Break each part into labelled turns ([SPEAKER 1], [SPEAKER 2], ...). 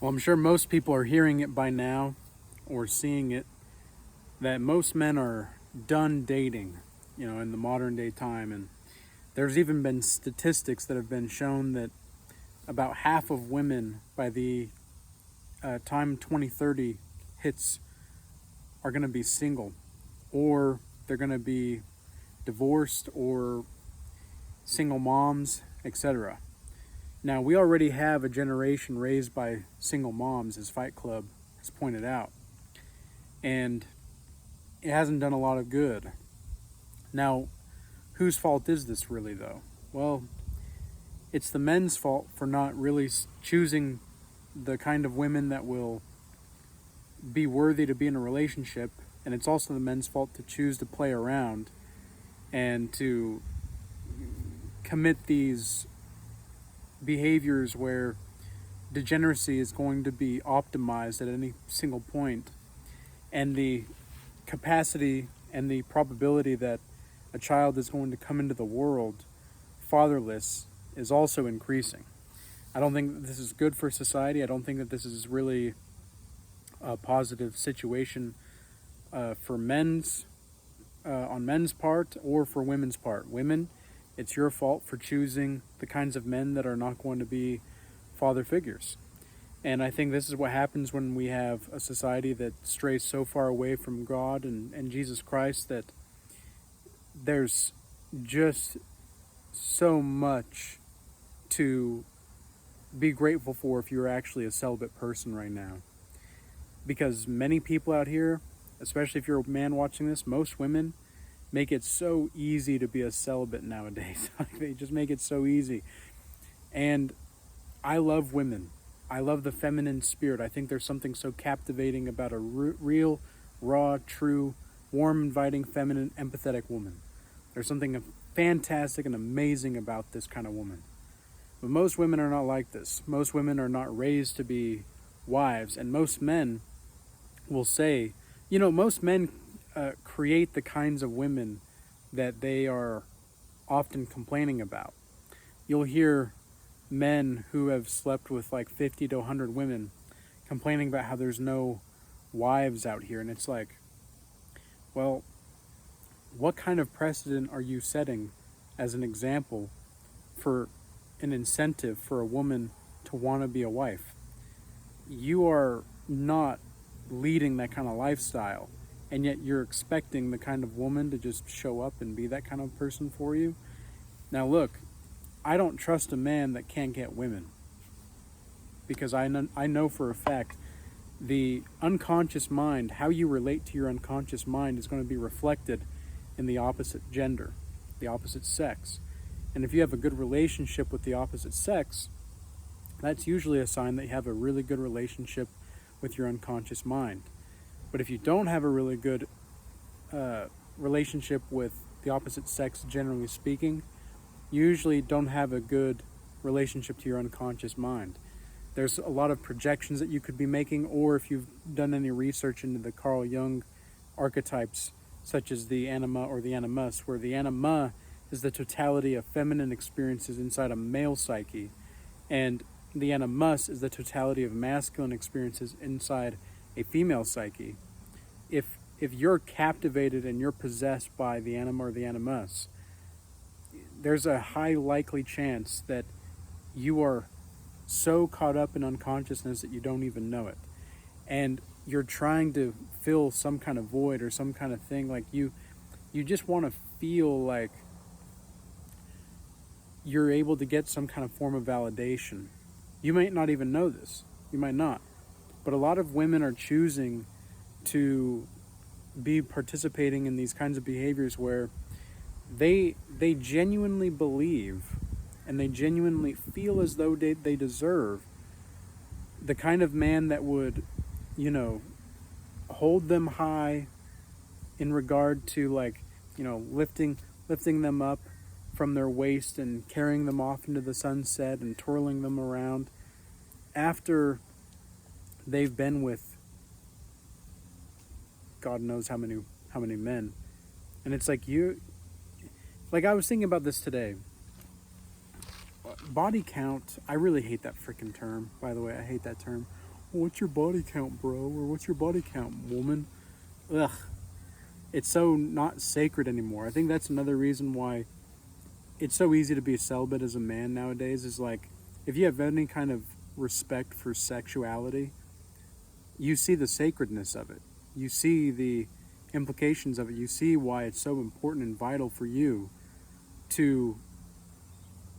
[SPEAKER 1] Well, I'm sure most people are hearing it by now or seeing it that most men are done dating, in the modern day time. And there's even been statistics that have been shown that about half of women by the time 2030 hits are going to be single, or they're going to be divorced or single moms, etc. Now, we already have a generation raised by single moms, as Fight Club has pointed out, and it hasn't done a lot of good. Now, whose fault is this really, though? Well, it's the men's fault for not really choosing the kind of women that will be worthy to be in a relationship, and it's also the men's fault to choose to play around and to commit these behaviors where degeneracy is going to be optimized at any single point, and the capacity and the probability that a child is going to come into the world fatherless is also increasing. I don't think that this is good for society. I don't think that this is really a positive situation for on men's part or for women's part. Women, it's your fault for choosing the kinds of men that are not going to be father figures. And I think this is what happens when we have a society that strays so far away from God and Jesus Christ that there's just so much to be grateful for if you're actually a celibate person right now. Because many people out here, especially if you're a man watching this, most women make it so easy to be a celibate nowadays. They just make it so easy. And I love women. I love the feminine spirit. I think there's something so captivating about a real, raw, true, warm, inviting, feminine, empathetic woman. There's something fantastic and amazing about this kind of woman. But most women are not like this. Most women are not raised to be wives. And most men will say, most men create the kinds of women that they are often complaining about. You'll hear men who have slept with like 50 to 100 women complaining about how there's no wives out here. And it's like, well, what kind of precedent are you setting as an example for an incentive for a woman to want to be a wife? You are not leading that kind of lifestyle, and yet you're expecting the kind of woman to just show up and be that kind of person for you. Now look, I don't trust a man that can't get women, because I know for a fact the unconscious mind, how you relate to your unconscious mind, is going to be reflected in the opposite gender, the opposite sex. And if you have a good relationship with the opposite sex, that's usually a sign that you have a really good relationship with your unconscious mind. But if you don't have a really good relationship with the opposite sex, generally speaking, you usually don't have a good relationship to your unconscious mind. There's a lot of projections that you could be making, or if you've done any research into the Carl Jung archetypes, such as the anima or the animus, where the anima is the totality of feminine experiences inside a male psyche, and the animus is the totality of masculine experiences inside a female psyche. If you're captivated and you're possessed by the anima or the animus, there's a high likely chance that you are so caught up in unconsciousness that you don't even know it. And you're trying to fill some kind of void or some kind of thing. Like you just want to feel like you're able to get some kind of form of validation. You might not even know this. You might not. But a lot of women are choosing to be participating in these kinds of behaviors where they genuinely believe and they genuinely feel as though they deserve the kind of man that would, hold them high in regard to lifting them up from their waist and carrying them off into the sunset and twirling them around after they've been with God knows how many men. And it's like I was thinking about this today. Body count, I really hate that freaking term, by the way. I hate that term. what's your body count, bro? Or what's your body count, woman? Ugh. It's so not sacred anymore. I think that's another reason why it's so easy to be celibate as a man nowadays, is like, if you have any kind of respect for sexuality, you see the sacredness of it. You see the implications of it. You see why it's so important and vital for you to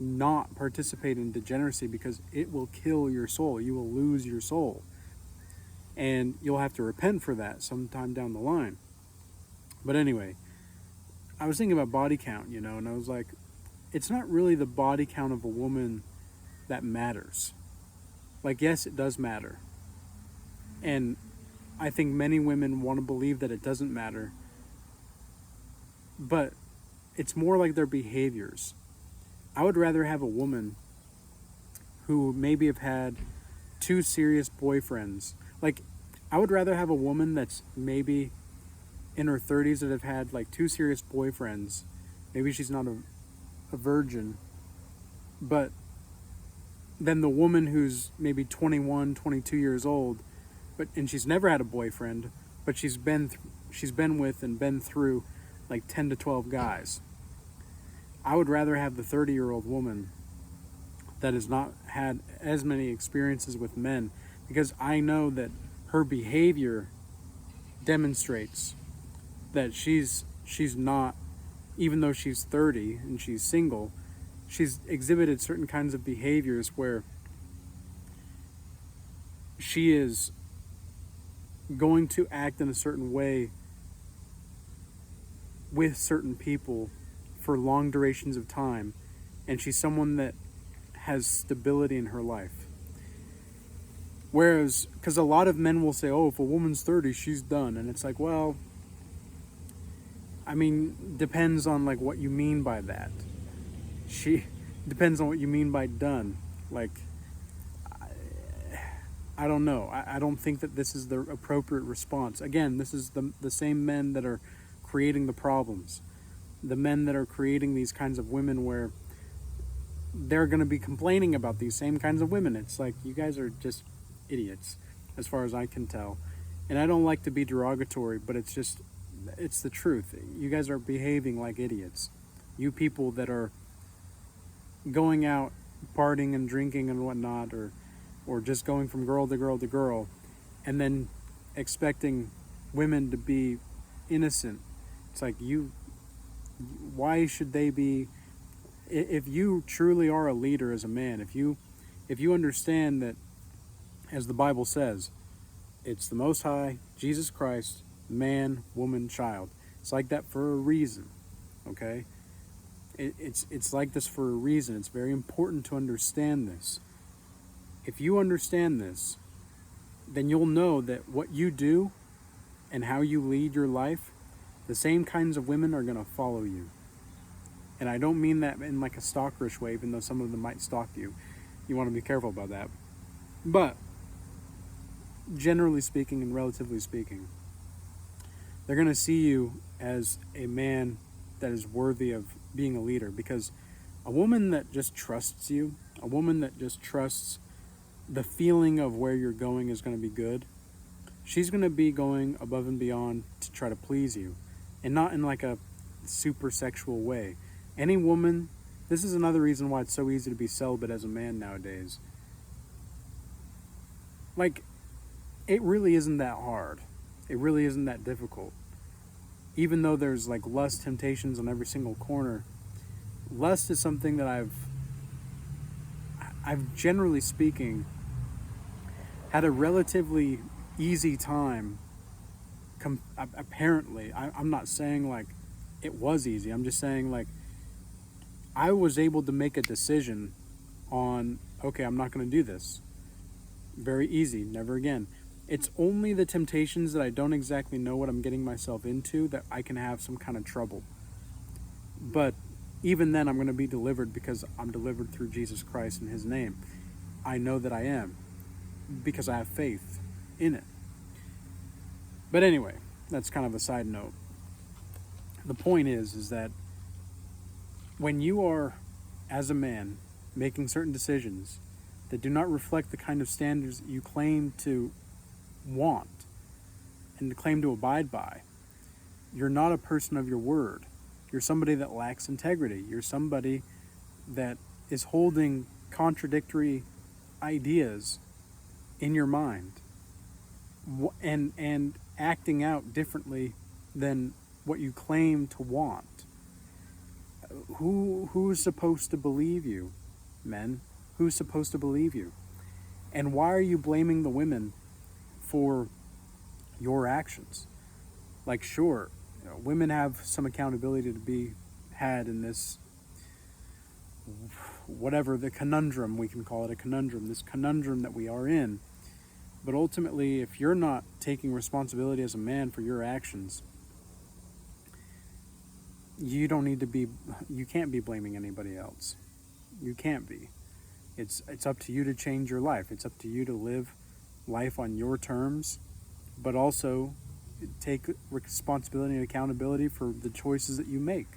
[SPEAKER 1] not participate in degeneracy, because it will kill your soul. You will lose your soul. And you'll have to repent for that sometime down the line. But anyway, I was thinking about body count, and I was like, it's not really the body count of a woman that matters. Like, yes, it does matter. And I think many women want to believe that it doesn't matter. But it's more like their behaviors. I would rather have a woman who maybe have had 2 serious boyfriends. Like, I would rather have a woman that's maybe in her 30s that have had like 2 serious boyfriends. Maybe she's not a virgin. But then the woman who's maybe 21, 22 years old, and she's never had a boyfriend, but she's been with and been through like 10 to 12 guys. I would rather have the 30-year-old woman that has not had as many experiences with men, because I know that her behavior demonstrates that she's not, even though she's 30 and she's single, she's exhibited certain kinds of behaviors where she is going to act in a certain way with certain people for long durations of time, and she's someone that has stability in her life. Whereas, because a lot of men will say, oh, if a woman's 30, she's done. And it's like, well, I mean, depends on like what you mean by that. Depends on what you mean by done. Like, I don't know. I don't think that this is the appropriate response. Again, this is the same men that are creating the problems. The men that are creating these kinds of women where they're going to be complaining about these same kinds of women. It's like, you guys are just idiots, as far as I can tell. And I don't like to be derogatory, but it's the truth. You guys are behaving like idiots. You people that are going out partying and drinking and whatnot, or just going from girl to girl to girl, and then expecting women to be innocent. It's like, why should they be? If you truly are a leader as a man, if you understand that, as the Bible says, it's the Most High, Jesus Christ, man, woman, child. It's like that for a reason, okay? It's like this for a reason. It's very important to understand this. If you understand this, then you'll know that what you do and how you lead your life, the same kinds of women are going to follow you. And I don't mean that in like a stalkerish way, even though some of them might stalk you. You want to be careful about that. But generally speaking and relatively speaking, they're going to see you as a man that is worthy of being a leader. Because a woman that just trusts you, a woman that just trusts the feeling of where you're going is going to be good, she's going to be going above and beyond to try to please you, and not in like a super sexual way. Any woman, this is another reason why it's so easy to be celibate as a man nowadays. Like, it really isn't that hard. It really isn't that difficult. Even though there's like lust temptations on every single corner, lust is something that I've generally speaking had a relatively easy time. Apparently, I'm not saying like it was easy. I'm just saying like I was able to make a decision on, okay, I'm not going to do this. Very easy, never again. It's only the temptations that I don't exactly know what I'm getting myself into that I can have some kind of trouble. But even then, I'm going to be delivered because I'm delivered through Jesus Christ in His name. I know that I am because I have faith in it. But anyway, that's kind of a side note. The point is that when you are, as a man, making certain decisions that do not reflect the kind of standards that you claim to want and to claim to abide by. You're not a person of your word. You're somebody that lacks integrity. You're somebody that is holding contradictory ideas in your mind and acting out differently than what you claim to want. Who's supposed to believe you, men? Who's supposed to believe you? And why are you blaming the women for your actions? Like, sure, women have some accountability to be had in this, whatever the conundrum, we can call it a conundrum, this conundrum that we are in. But ultimately, if you're not taking responsibility as a man for your actions, you can't be blaming anybody else. You can't be. It's up to you to change your life. It's up to you to live life on your terms, but also take responsibility and accountability for the choices that you make.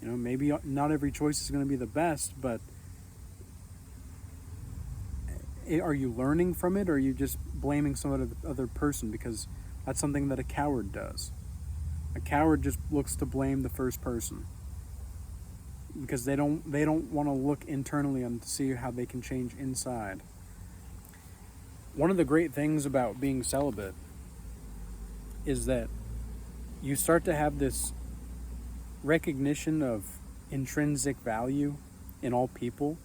[SPEAKER 1] Maybe not every choice is going to be the best, but are you learning from it, or are you just blaming some other person? Because that's something that a coward does. A coward just looks to blame the first person because they don't want to look internally and see how they can change inside. One of the great things about being celibate is that you start to have this recognition of intrinsic value in all people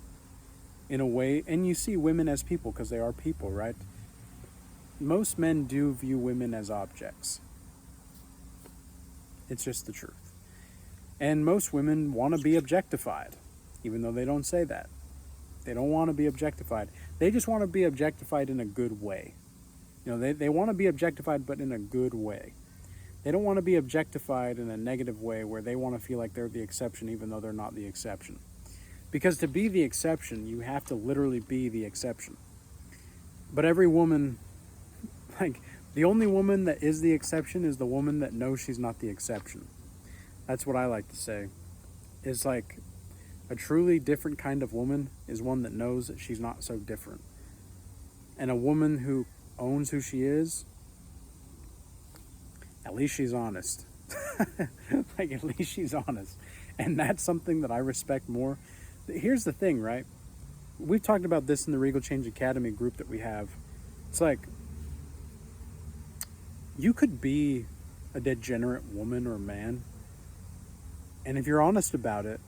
[SPEAKER 1] in a way, and you see women as people because they are people, right? Most men do view women as objects. It's just the truth. And most women want to be objectified, even though they don't say that. They don't want to be objectified. They just want to be objectified in a good way. They want to be objectified, but in a good way. They don't want to be objectified in a negative way where they want to feel like they're the exception, even though they're not the exception. Because to be the exception, you have to literally be the exception. But every woman, the only woman that is the exception is the woman that knows she's not the exception. That's what I like to say. It's like a truly different kind of woman is one that knows that she's not so different. And a woman who owns who she is, at least she's honest. At least she's honest. And that's something that I respect more. Here's the thing, right? We've talked about this in the Regal Change Academy group that we have. It's like, you could be a degenerate woman or man, and if you're honest about it,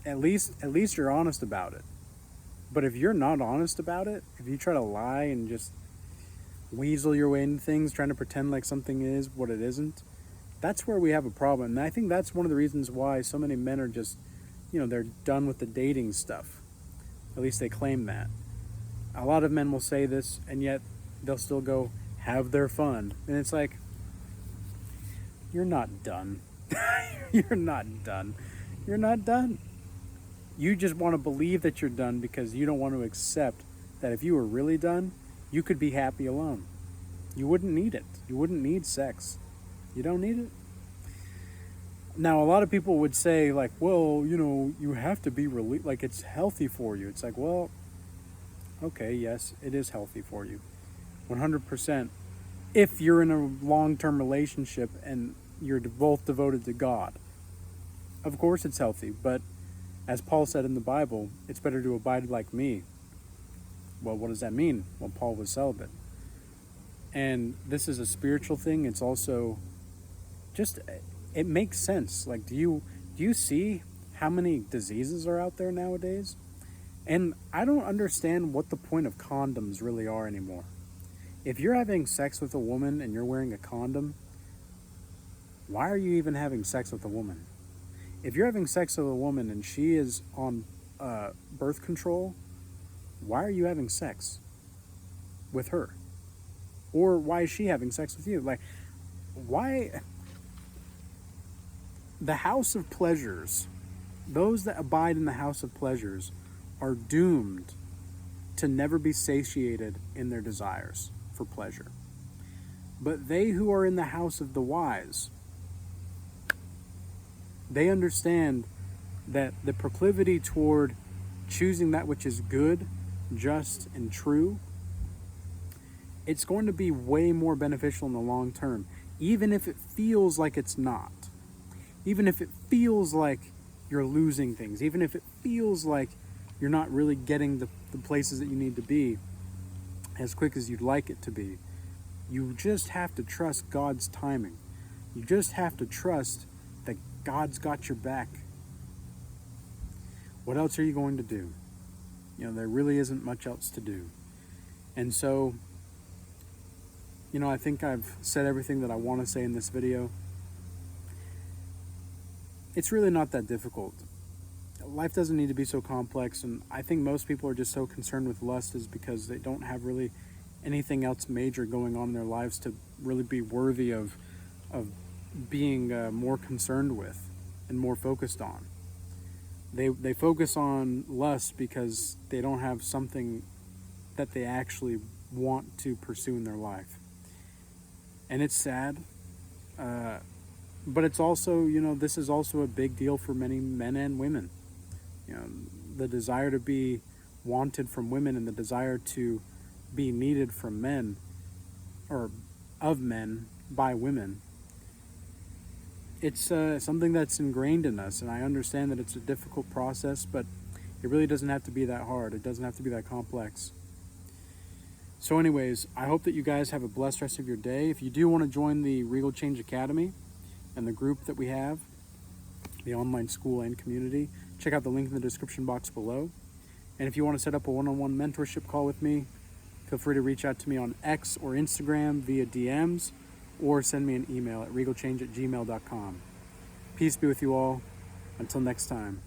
[SPEAKER 1] at least you're honest about it. But if you're not honest about it, if you try to lie and just weasel your way into things, trying to pretend like something is what it isn't, that's where we have a problem. And I think that's one of the reasons why so many men are just, they're done with the dating stuff. At least they claim that. A lot of men will say this, and yet they'll still go have their fun. And it's like, you're not done. You're not done. You're not done. You just want to believe that you're done because you don't want to accept that if you were really done, you could be happy alone. You wouldn't need it. You wouldn't need sex. You don't need it. Now, a lot of people would say, well, you have to be like, it's healthy for you. It's like, well, okay, yes, it is healthy for you. 100%. If you're in a long-term relationship and you're both devoted to God. Of course it's healthy, but as Paul said in the Bible, it's better to abide like me. Well, what does that mean? Well, Paul was celibate. And this is a spiritual thing. It's also just, it makes sense. Like, do you see how many diseases are out there nowadays? And I don't understand what the point of condoms really are anymore. If you're having sex with a woman and you're wearing a condom, why are you even having sex with a woman? If you're having sex with a woman and she is on birth control, why are you having sex with her? Or why is she having sex with you? Like, why? The house of pleasures, those that abide in the house of pleasures are doomed to never be satiated in their desires for pleasure. But they who are in the house of the wise, they understand that the proclivity toward choosing that which is good just, and true, it's going to be way more beneficial in the long term, even if it feels like it's not. Even if it feels like you're losing things, even if it feels like you're not really getting the places that you need to be as quick as you'd like it to be. You just have to trust God's timing. You just have to trust that God's got your back. What else are you going to do? There really isn't much else to do. And so, I think I've said everything that I want to say in this video. It's really not that difficult. Life doesn't need to be so complex, and I think most people are just so concerned with lust is because they don't have really anything else major going on in their lives to really be worthy of being more concerned with and more focused on. They focus on lust because they don't have something that they actually want to pursue in their life. And it's sad, but it's also, this is also a big deal for many men and women. The desire to be wanted from women and the desire to be needed from men, or of men by women. It's something that's ingrained in us, and I understand that it's a difficult process, but it really doesn't have to be that hard. It doesn't have to be that complex. So anyways, I hope that you guys have a blessed rest of your day. If you do want to join the Regal Change Academy and the group that we have, the online school and community, check out the link in the description box below. And if you want to set up a one-on-one mentorship call with me, feel free to reach out to me on X or Instagram via DMs, or send me an email at regalchange@gmail.com. Peace be with you all. Until next time.